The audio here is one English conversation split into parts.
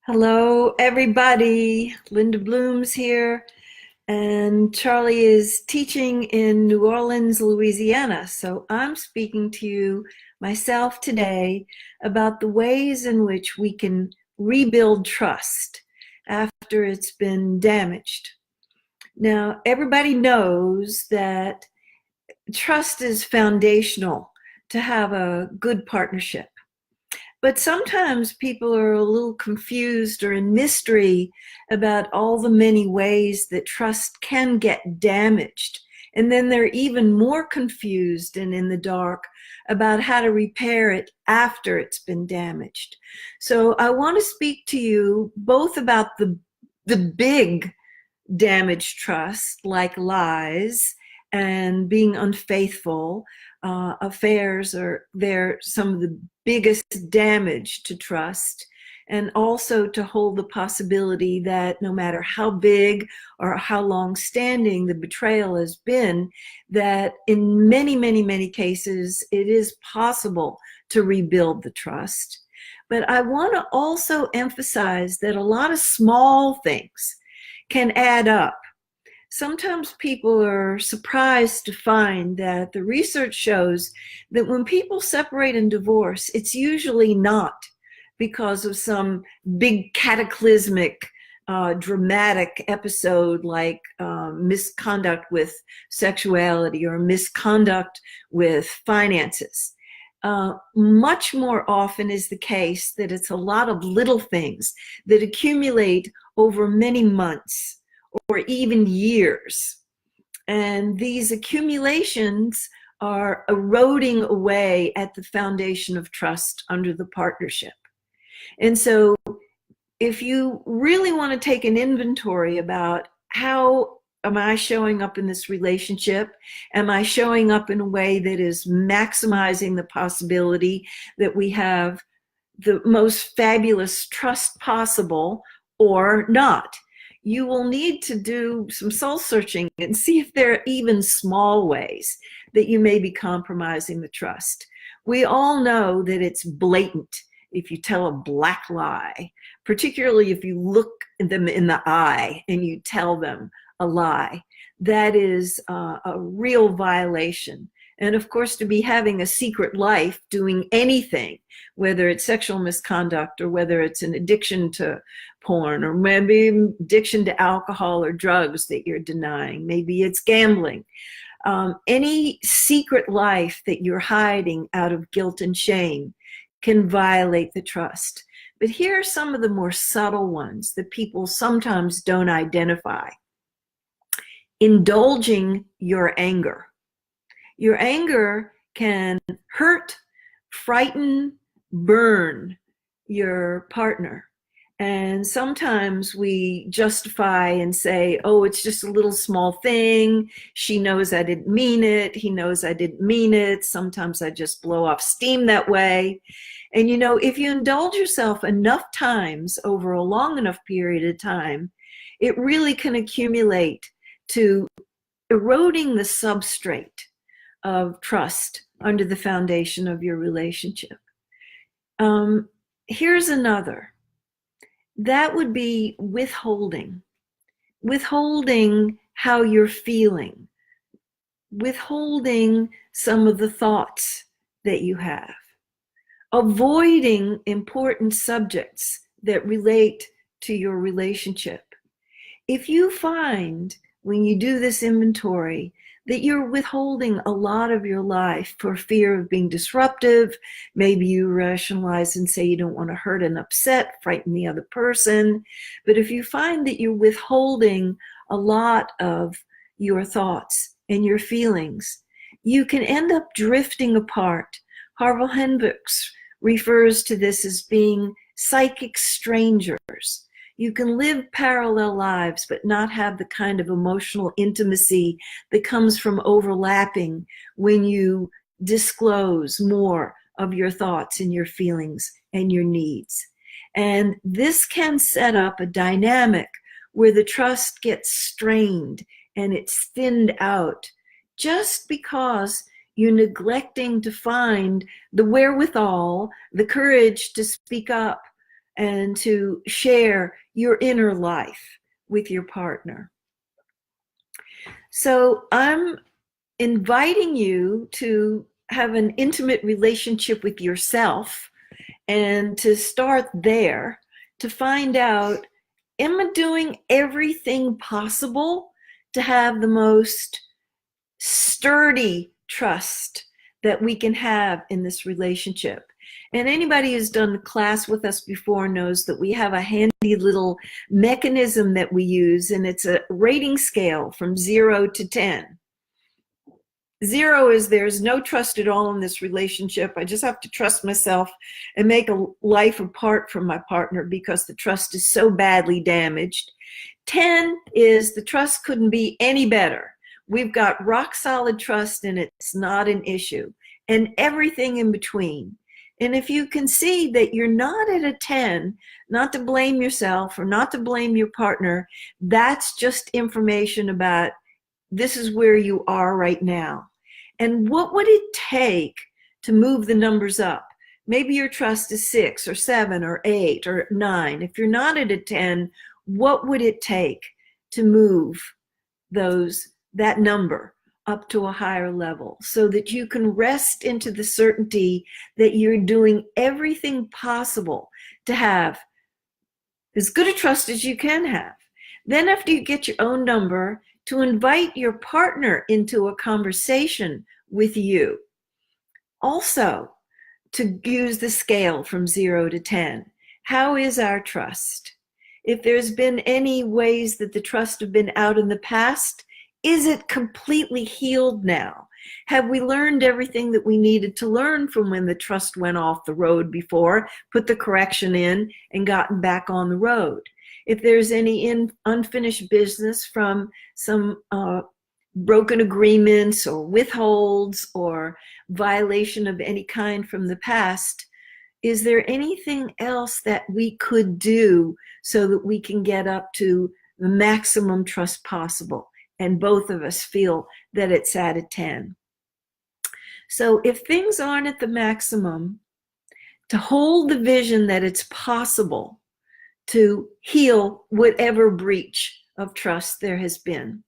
Hello, everybody. Linda Bloom's here, and Charlie is teaching in New Orleans, Louisiana. So I'm speaking to you myself today about the ways in which we can rebuild trust after it's been damaged. Now, everybody knows that trust is foundational to have a good partnership. But sometimes people are a little confused or in mystery about all the many ways that trust can get damaged. And then they're even more confused and in the dark about how to repair it after it's been damaged. So I want to speak to you both about the big damaged trust, like lies and being unfaithful. Affairs are they're some of the biggest damage to trust, and also to hold the possibility that no matter how big or how long standing the betrayal has been, that in many, many, many cases it is possible to rebuild the trust. But I want to also emphasize that a lot of small things can add up. Sometimes people are surprised to find that the research shows that when people separate and divorce, it's usually not because of some big cataclysmic, dramatic episode like misconduct with sexuality or misconduct with finances. Much more often is the case that it's a lot of little things that accumulate over many months or even years. And these accumulations are eroding away at the foundation of trust under the partnership. And so if you really want to take an inventory about how am I showing up in this relationship? Am I showing up in a way that is maximizing the possibility that we have the most fabulous trust possible or not? You will need to do some soul searching and see if there are even small ways that you may be compromising the trust. We all know that it's blatant if you tell a black lie, particularly if you look them in the eye and you tell them a lie. That is a real violation. And of course, to be having a secret life, doing anything, whether it's sexual misconduct or whether it's an addiction to porn or maybe addiction to alcohol or drugs that you're denying, maybe it's gambling. Any secret life that you're hiding out of guilt and shame can violate the trust. But here are some of the more subtle ones that people sometimes don't identify. Indulging your anger. Your anger can hurt, frighten, burn your partner. And sometimes we justify and say, oh, it's just a little small thing. She knows I didn't mean it. He knows I didn't mean it. Sometimes I just blow off steam that way. And you know, if you indulge yourself enough times over a long enough period of time, it really can accumulate to eroding the substrate of trust under the foundation of your relationship. Here's another. That would be withholding. Withholding how you're feeling. Withholding some of the thoughts that you have. Avoiding important subjects that relate to your relationship. If you find when you do this inventory that you're withholding a lot of your life for fear of being disruptive, maybe you rationalize and say you don't want to hurt and upset, frighten the other person. But if you find that you're withholding a lot of your thoughts and your feelings, you can end up drifting apart. Harville Hendricks refers to this as being psychic strangers. You can live parallel lives, but not have the kind of emotional intimacy that comes from overlapping when you disclose more of your thoughts and your feelings and your needs. And this can set up a dynamic where the trust gets strained and it's thinned out just because you're neglecting to find the wherewithal, the courage to speak up and to share your inner life with your partner. So I'm inviting you to have an intimate relationship with yourself and to start there to find out, am I doing everything possible to have the most sturdy trust that we can have in this relationship? And anybody who's done class with us before knows that we have a handy little mechanism that we use, and it's a rating scale from 0 to 10. 0 is there's no trust at all in this relationship. I just have to trust myself and make a life apart from my partner because the trust is so badly damaged. 10 is the trust couldn't be any better. We've got rock solid trust and it's not an issue, and everything in between. And if you can see that you're not at a 10, not to blame yourself or not to blame your partner, that's just information about this is where you are right now. And what would it take to move the numbers up? Maybe your trust is 6 or 7 or 8 or 9. If you're not at a 10, what would it take to move that number up to a higher level so that you can rest into the certainty that you're doing everything possible to have as good a trust as you can have? Then after you get your own number, to invite your partner into a conversation with you. Also, to use the scale from 0 to 10. How is our trust? If there's been any ways that the trust have been out in the past, is it completely healed now? Have we learned everything that we needed to learn from when the trust went off the road before, put the correction in, and gotten back on the road? If there's any unfinished business from some broken agreements or withholds or violation of any kind from the past, is there anything else that we could do so that we can get up to the maximum trust possible and both of us feel that it's at a 10? So if things aren't at the maximum, to hold the vision that it's possible to heal whatever breach of trust there has been.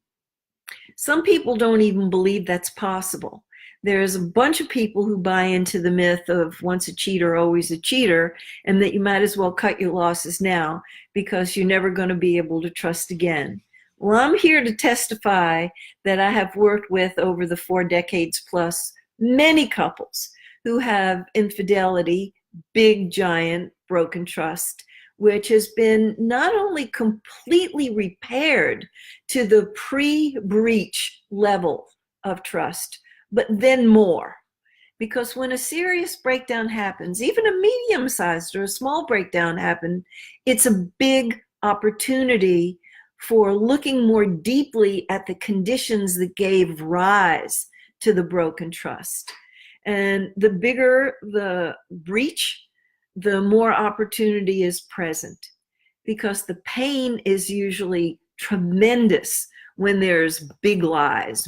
Some people don't even believe that's possible. There's a bunch of people who buy into the myth of once a cheater, always a cheater, and that you might as well cut your losses now because you're never going to be able to trust again. Well, I'm here to testify that I have worked with, over the 4 decades plus, many couples who have infidelity, big, giant, broken trust, which has been not only completely repaired to the pre-breach level of trust, but then more. Because when a serious breakdown happens, even a medium-sized or a small breakdown happens, it's a big opportunity for looking more deeply at the conditions that gave rise to the broken trust. And the bigger the breach, the more opportunity is present, because the pain is usually tremendous when there's big lies,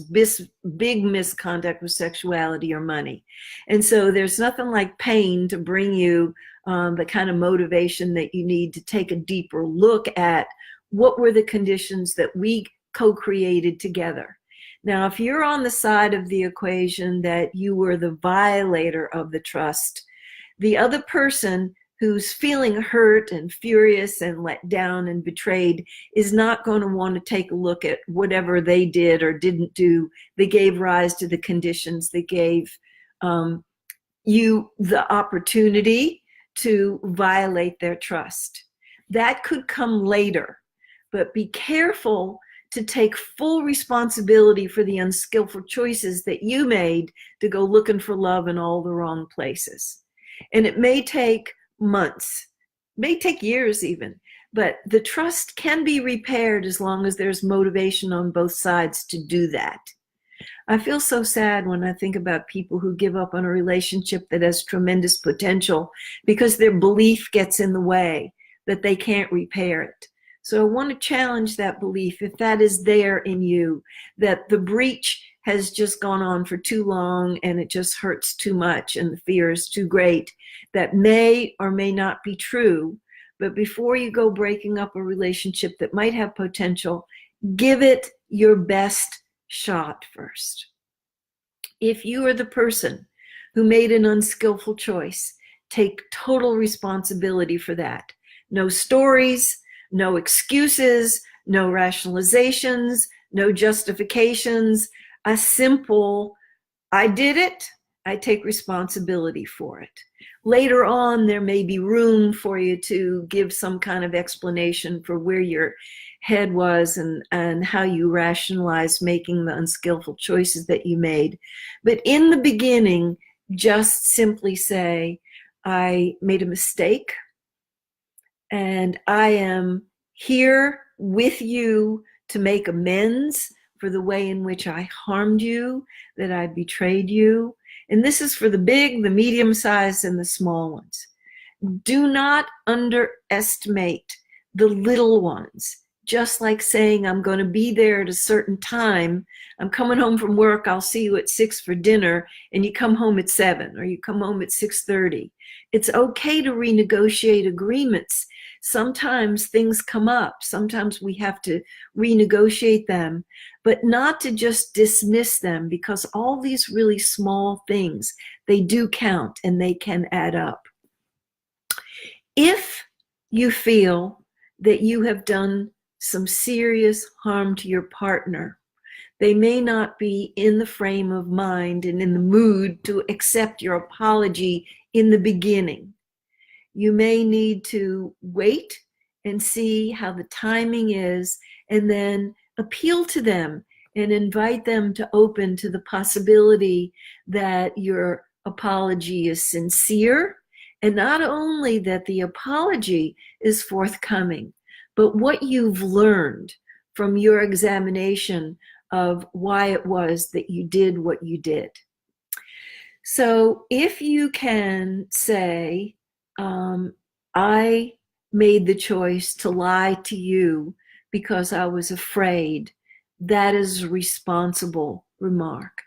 big misconduct with sexuality or money. And so there's nothing like pain to bring you the kind of motivation that you need to take a deeper look at what were the conditions that we co-created together. Now, if you're on the side of the equation that you were the violator of the trust, the other person who's feeling hurt and furious and let down and betrayed is not going to want to take a look at whatever they did or didn't do that gave rise to the conditions that gave you the opportunity to violate their trust. That could come later, but be careful to take full responsibility for the unskillful choices that you made to go looking for love in all the wrong places. And it may take months, may take years even, but the trust can be repaired as long as there's motivation on both sides to do that. I feel so sad when I think about people who give up on a relationship that has tremendous potential because their belief gets in the way that they can't repair it. So I want to challenge that belief, if that is there in you, that the breach has just gone on for too long and it just hurts too much and the fear is too great. That may or may not be true, But before you go breaking up a relationship that might have potential, give it your best shot first. If you are the person who made an unskillful choice, take total responsibility for that. No stories, no excuses, no rationalizations, no justifications. A simple, I did it, I take responsibility for it. Later on, there may be room for you to give some kind of explanation for where your head was and how you rationalized making the unskillful choices that you made. But in the beginning, just simply say, I made a mistake and I am here with you to make amends for the way in which I harmed you, that I betrayed you. And this is for the big, the medium-sized, and the small ones. Do not underestimate the little ones. Just like saying, I'm going to be there at a certain time. I'm coming home from work. I'll see you at 6 for dinner, and you come home at 7, or you come home at 6:30. It's okay to renegotiate agreements. Sometimes things come up. Sometimes we have to renegotiate them, but not to just dismiss them, because all these really small things, they do count and they can add up. If you feel that you have done some serious harm to your partner, they may not be in the frame of mind and in the mood to accept your apology in the beginning. You may need to wait and see how the timing is, and then appeal to them and invite them to open to the possibility that your apology is sincere, and not only that the apology is forthcoming, but what you've learned from your examination of why it was that you did what you did. So if you can say, I made the choice to lie to you because I was afraid, that is a responsible remark.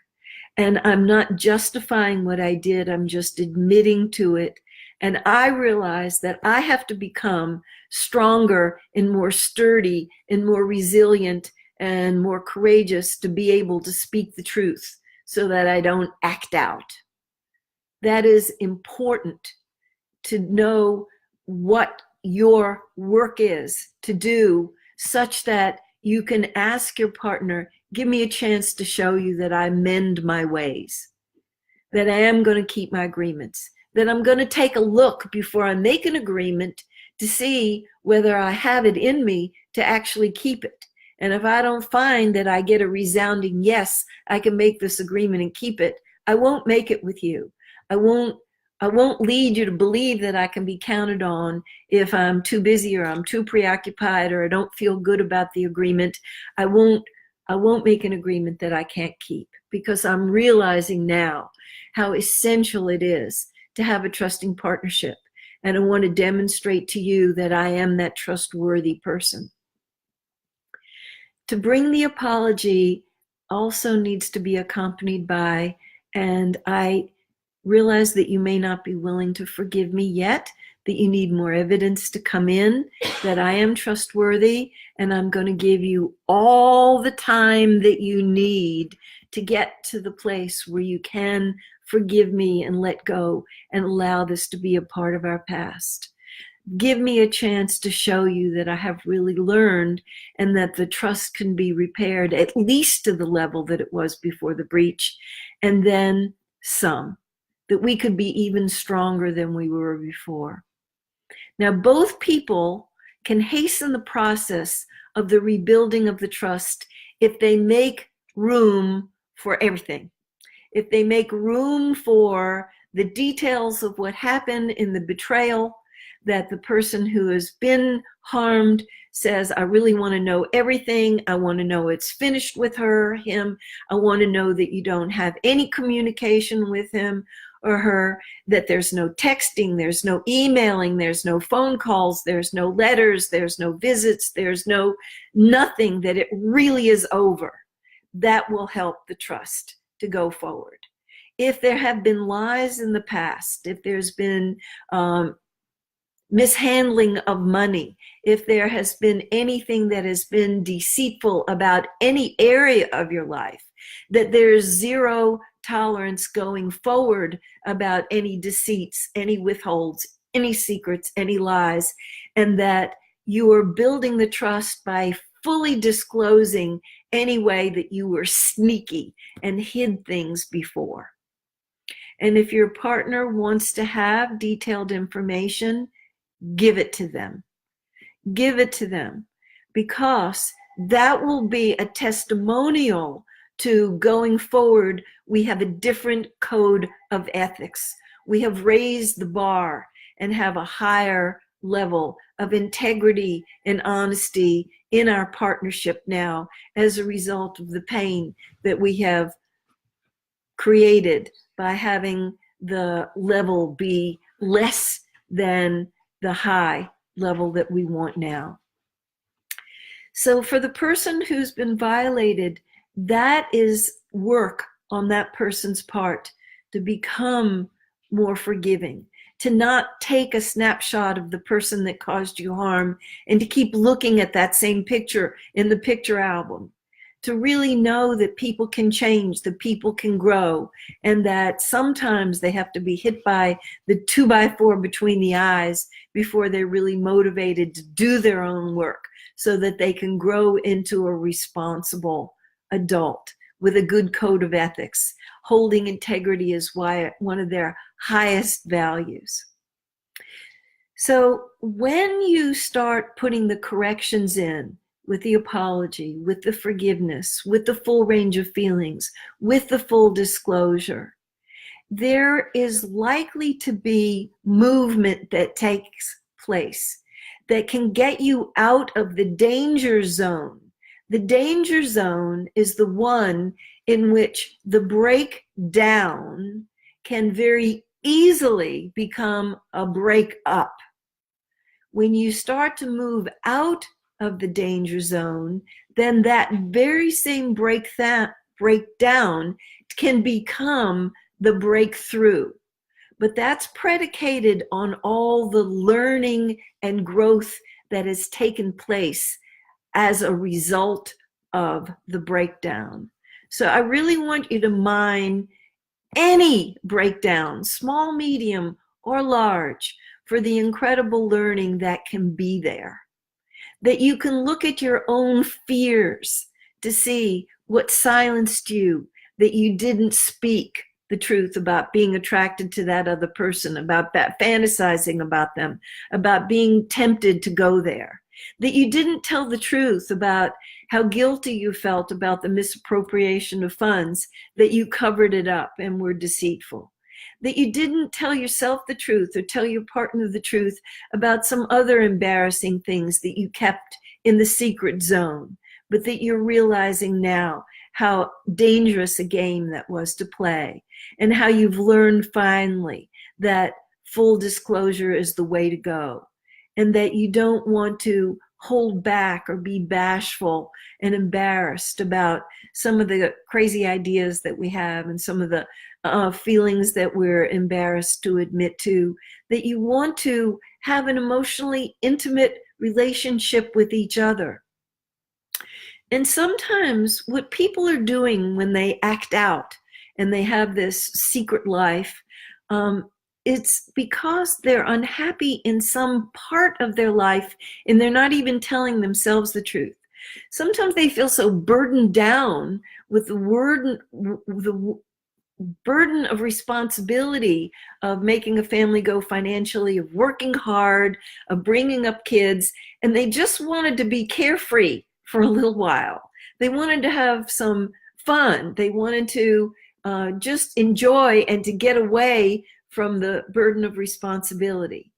And I'm not justifying what I did, I'm just admitting to it. And I realize that I have to become stronger and more sturdy and more resilient and more courageous to be able to speak the truth so that I don't act out. That is important, to know what your work is to do, such that you can ask your partner, give me a chance to show you that I mend my ways, that I am going to keep my agreements, that I'm going to take a look before I make an agreement to see whether I have it in me to actually keep it. And if I don't find that I get a resounding yes, I can make this agreement and keep it, I won't make it with you. I won't lead you to believe that I can be counted on if I'm too busy or I'm too preoccupied or I don't feel good about the agreement. I won't make an agreement that I can't keep, because I'm realizing now how essential it is to have a trusting partnership. And I want to demonstrate to you that I am that trustworthy person. To bring the apology also needs to be accompanied by, and I realize that you may not be willing to forgive me yet, that you need more evidence to come in, that I am trustworthy, and I'm going to give you all the time that you need to get to the place where you can forgive me and let go and allow this to be a part of our past. Give me a chance to show you that I have really learned, and that the trust can be repaired at least to the level that it was before the breach, and then some, that we could be even stronger than we were before. Now, both people can hasten the process of the rebuilding of the trust if they make room for everything. If they make room for the details of what happened in the betrayal, that the person who has been harmed says, I really want to know everything. I want to know it's finished with her, him. I want to know that you don't have any communication with him or her, that there's no texting, there's no emailing, there's no phone calls, there's no letters, there's no visits, there's no nothing, that it really is over. That will help the trust to go forward. If there have been lies in the past, if there's been mishandling of money, if there has been anything that has been deceitful about any area of your life, that there's zero tolerance going forward about any deceits, any withholds, any secrets, any lies, and that you are building the trust by fully disclosing any way that you were sneaky and hid things before. And if your partner wants to have detailed information, give it to them. Give it to them, because that will be a testimonial to going forward. We have a different code of ethics. We have raised the bar and have a higher level of integrity and honesty in our partnership now as a result of the pain that we have created by having the level be less than the high level that we want now. So for the person who's been violated, that is work on that person's part to become more forgiving, to not take a snapshot of the person that caused you harm and to keep looking at that same picture in the picture album, to really know that people can change, that people can grow, and that sometimes they have to be hit by the 2x4 between the eyes before they're really motivated to do their own work so that they can grow into a responsible adult with a good code of ethics. Holding integrity is one of their highest values. So when you start putting the corrections in, with the apology, with the forgiveness, with the full range of feelings, with the full disclosure, there is likely to be movement that takes place that can get you out of the danger zone. The danger zone is the one in which the breakdown can very easily become a breakup. When you start to move out of the danger zone, then that very same breakdown can become the breakthrough. But that's predicated on all the learning and growth that has taken place as a result of the breakdown. So I really want you to mine any breakdown, small, medium, or large, for the incredible learning that can be there. That you can look at your own fears to see what silenced you, that you didn't speak the truth about being attracted to that other person, about that fantasizing about them, about being tempted to go there. That you didn't tell the truth about how guilty you felt about the misappropriation of funds, that you covered it up and were deceitful. That you didn't tell yourself the truth or tell your partner the truth about some other embarrassing things that you kept in the secret zone, but that you're realizing now how dangerous a game that was to play, and how you've learned finally that full disclosure is the way to go, and that you don't want to hold back or be bashful and embarrassed about some of the crazy ideas that we have and some of the feelings that we're embarrassed to admit to, that you want to have an emotionally intimate relationship with each other. And sometimes what people are doing when they act out and they have this secret life, it's because they're unhappy in some part of their life and they're not even telling themselves the truth. Sometimes they feel so burdened down with the burden of responsibility of making a family go financially, of working hard, of bringing up kids, and they just wanted to be carefree for a little while. They wanted to have some fun. They wanted to just enjoy and to get away from the burden of responsibility.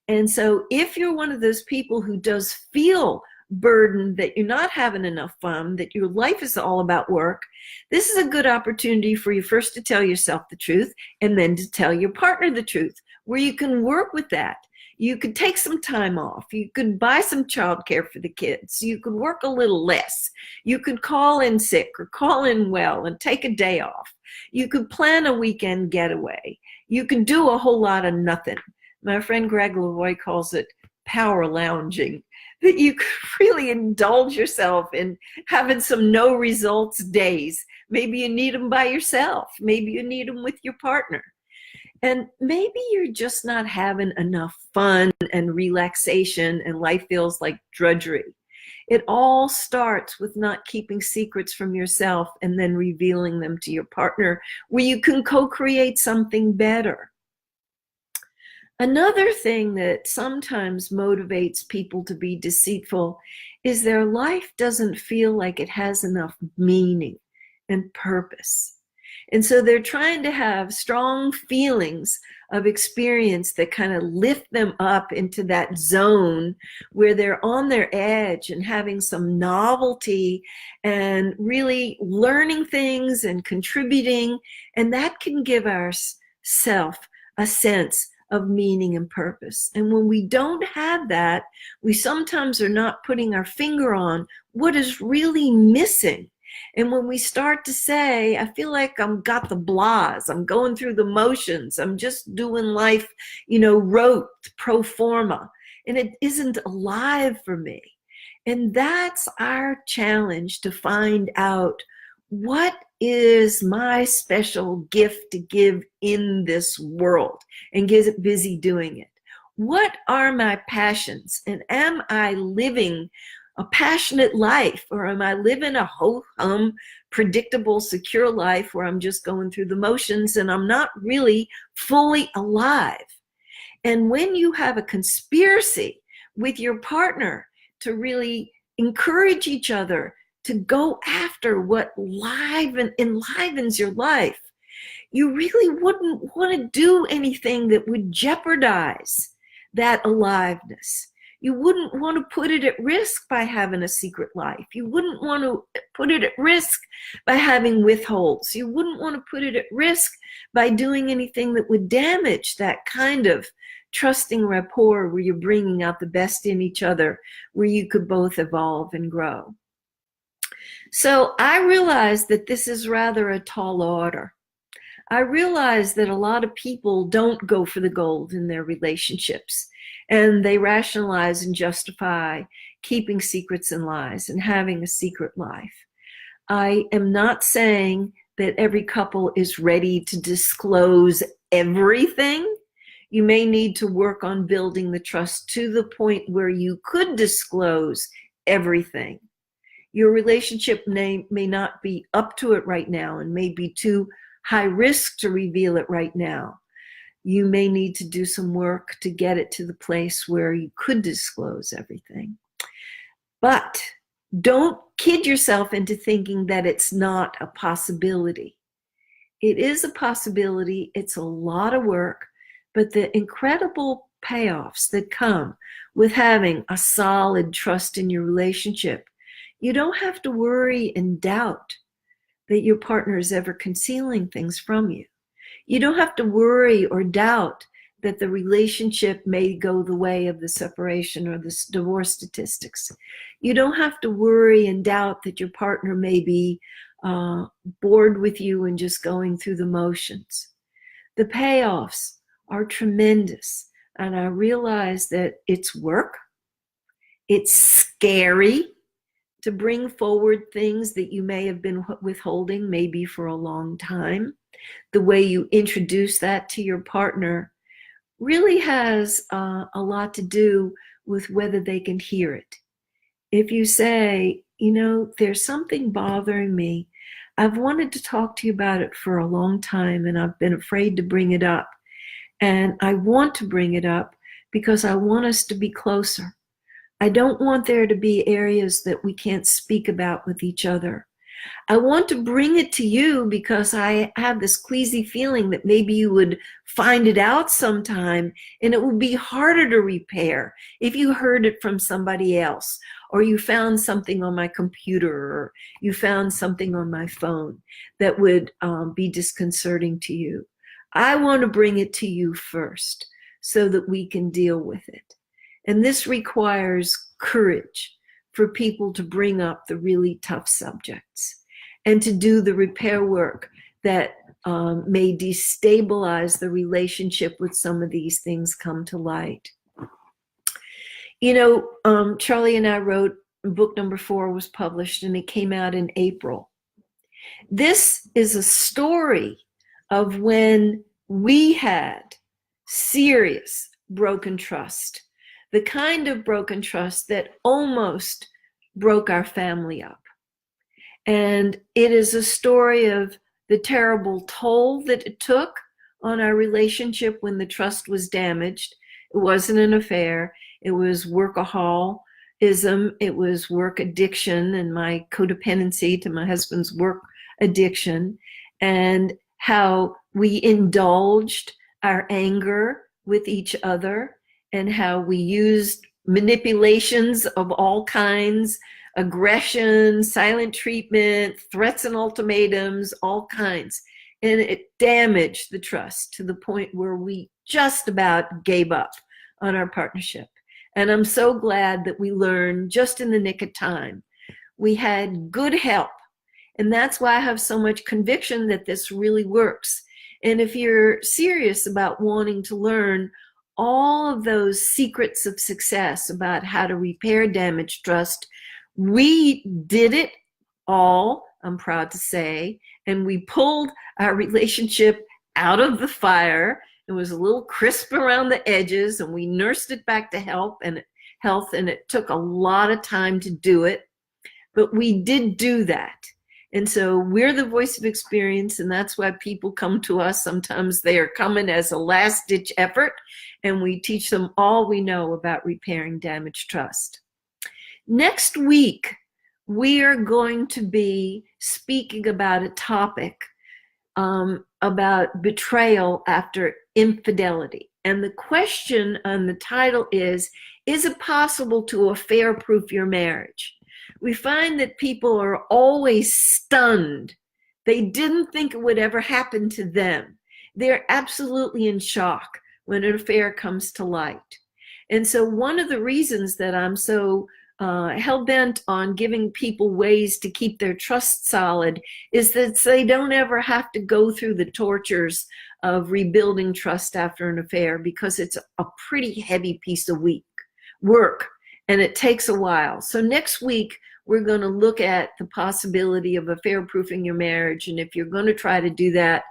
And so if you're one of those people who does feel burdened, that you're not having enough fun, that your life is all about work, this is a good opportunity for you first to tell yourself the truth and then to tell your partner the truth, where you can work with that. You could take some time off. You could buy some childcare for the kids. You could work a little less. You could call in sick or call in well and take a day off. You could plan a weekend getaway. You could do a whole lot of nothing. My friend Greg Lavoie calls it power lounging, that you could really indulge yourself in having some no results days. Maybe you need them by yourself. Maybe you need them with your partner. And maybe you're just not having enough fun and relaxation and life feels like drudgery. It all starts with not keeping secrets from yourself and then revealing them to your partner, where you can co-create something better. Another thing that sometimes motivates people to be deceitful is their life doesn't feel like it has enough meaning and purpose. And so they're trying to have strong feelings of experience that kind of lift them up into that zone where they're on their edge and having some novelty and really learning things and contributing. And that can give ourself a sense of meaning and purpose. And when we don't have that, we sometimes are not putting our finger on what is really missing. And when we start to say, I feel like I'm got the blahs, I'm going through the motions, I'm just doing life, rote, pro forma, and it isn't alive for me. And that's our challenge, to find out, what is my special gift to give in this world, and get busy doing it? What are my passions? And am I living a passionate life, or am I living a ho-hum, predictable, secure life where I'm just going through the motions and I'm not really fully alive? And when you have a conspiracy with your partner to really encourage each other to go after what enlivens your life, you really wouldn't want to do anything that would jeopardize that aliveness. You wouldn't want to put it at risk by having a secret life. You wouldn't want to put it at risk by having withholds. You wouldn't want to put it at risk by doing anything that would damage that kind of trusting rapport where you're bringing out the best in each other, where you could both evolve and grow. So I realize that this is rather a tall order. I realize that a lot of people don't go for the gold in their relationships, and they rationalize and justify keeping secrets and lies and having a secret life. I am not saying that every couple is ready to disclose everything. You may need to work on building the trust to the point where you could disclose everything. Your relationship may not be up to it right now and may be too high risk to reveal it right now. You may need to do some work to get it to the place where you could disclose everything. But don't kid yourself into thinking that it's not a possibility. It is a possibility. It's a lot of work, but the incredible payoffs that come with having a solid trust in your relationship, you don't have to worry and doubt that your partner is ever concealing things from you. You don't have to worry or doubt that the relationship may go the way of the separation or the divorce statistics. You don't have to worry and doubt that your partner may be bored with you and just going through the motions. The payoffs are tremendous, and I realize that it's work. It's scary to bring forward things that you may have been withholding maybe for a long time. The way you introduce that to your partner really has a lot to do with whether they can hear it. If you say, there's something bothering me, I've wanted to talk to you about it for a long time and I've been afraid to bring it up. And I want to bring it up because I want us to be closer. I don't want there to be areas that we can't speak about with each other. I want to bring it to you because I have this queasy feeling that maybe you would find it out sometime and it would be harder to repair if you heard it from somebody else, or you found something on my computer, or you found something on my phone that would be disconcerting to you. I want to bring it to you first so that we can deal with it. And this requires courage for people to bring up the really tough subjects and to do the repair work that may destabilize the relationship with some of these things come to light. You know, Charlie and I wrote book number 4 was published and it came out in April. This is a story of when we had serious broken trust, the kind of broken trust that almost broke our family up. And it is a story of the terrible toll that it took on our relationship when the trust was damaged. It wasn't an affair. It was workaholism. It was work addiction and my codependency to my husband's work addiction, and how we indulged our anger with each other, and how we used manipulations of all kinds, aggression, silent treatment, threats and ultimatums, all kinds. And it damaged the trust to the point where we just about gave up on our partnership. And I'm so glad that we learned just in the nick of time. We had good help. And that's why I have so much conviction that this really works. And if you're serious about wanting to learn all of those secrets of success about how to repair damaged trust, we did it all, I'm proud to say, and we pulled our relationship out of the fire. It was a little crisp around the edges, and we nursed it back to health, and it took a lot of time to do it, but we did do that. And so we're the voice of experience, and that's why people come to us. Sometimes they are coming as a last-ditch effort, and we teach them all we know about repairing damaged trust. Next week, we are going to be speaking about a topic about betrayal after infidelity. And the question on the title is it possible to affair-proof your marriage? We find that people are always stunned. They didn't think it would ever happen to them. They're absolutely in shock when an affair comes to light. And so one of the reasons that I'm so hell-bent on giving people ways to keep their trust solid is that they don't ever have to go through the tortures of rebuilding trust after an affair, because it's a pretty heavy piece of work, and it takes a while. So next week, we're going to look at the possibility of affair-proofing your marriage, and if you're going to try to do that,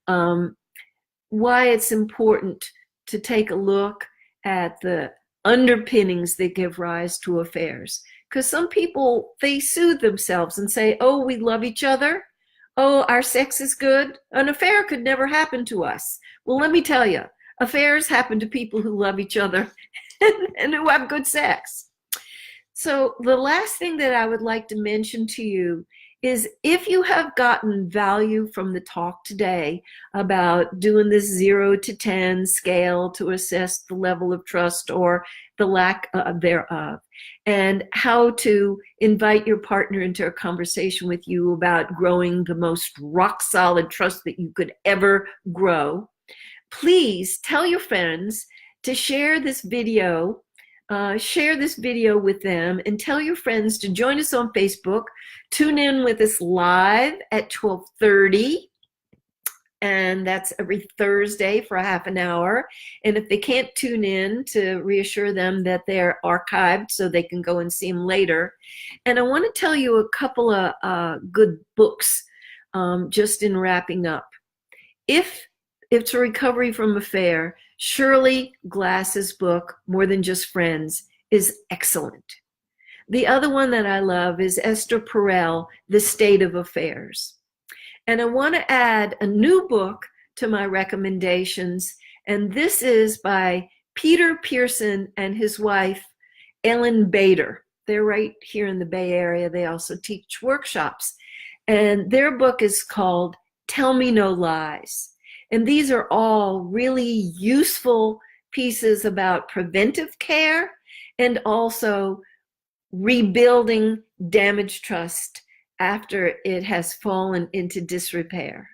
why it's important to take a look at the underpinnings that give rise to affairs. Because some people, they soothe themselves and say, oh, we love each other. Oh, our sex is good. An affair could never happen to us. Well, let me tell you, affairs happen to people who love each other and who have good sex. So the last thing that I would like to mention to you is, if you have gotten value from the talk today about doing this 0 to 10 scale to assess the level of trust or the lack thereof, and how to invite your partner into a conversation with you about growing the most rock solid trust that you could ever grow, please tell your friends to share this video. Share this video with them, and tell your friends to join us on Facebook. Tune in with us live at 12:30, and that's every Thursday for a half an hour. And if they can't tune in, to reassure them that they're archived so they can go and see them later. And I want to tell you a couple of good books just in wrapping up. If it's a recovery from affair, Shirley Glass's book, More Than Just Friends, is excellent. The other one that I love is Esther Perel, The State of Affairs. And I want to add a new book to my recommendations, and this is by Peter Pearson and his wife, Ellen Bader. They're right here in the Bay Area. They also teach workshops. And their book is called Tell Me No Lies. And these are all really useful pieces about preventive care and also rebuilding damaged trust after it has fallen into disrepair.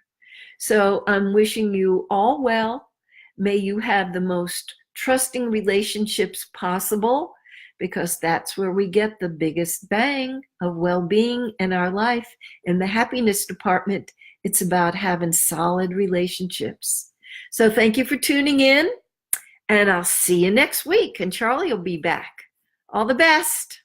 So I'm wishing you all well. May you have the most trusting relationships possible, because that's where we get the biggest bang of well-being in our life. And the happiness department It's about having solid relationships. So thank you for tuning in, and I'll see you next week. And Charlie will be back. All the best.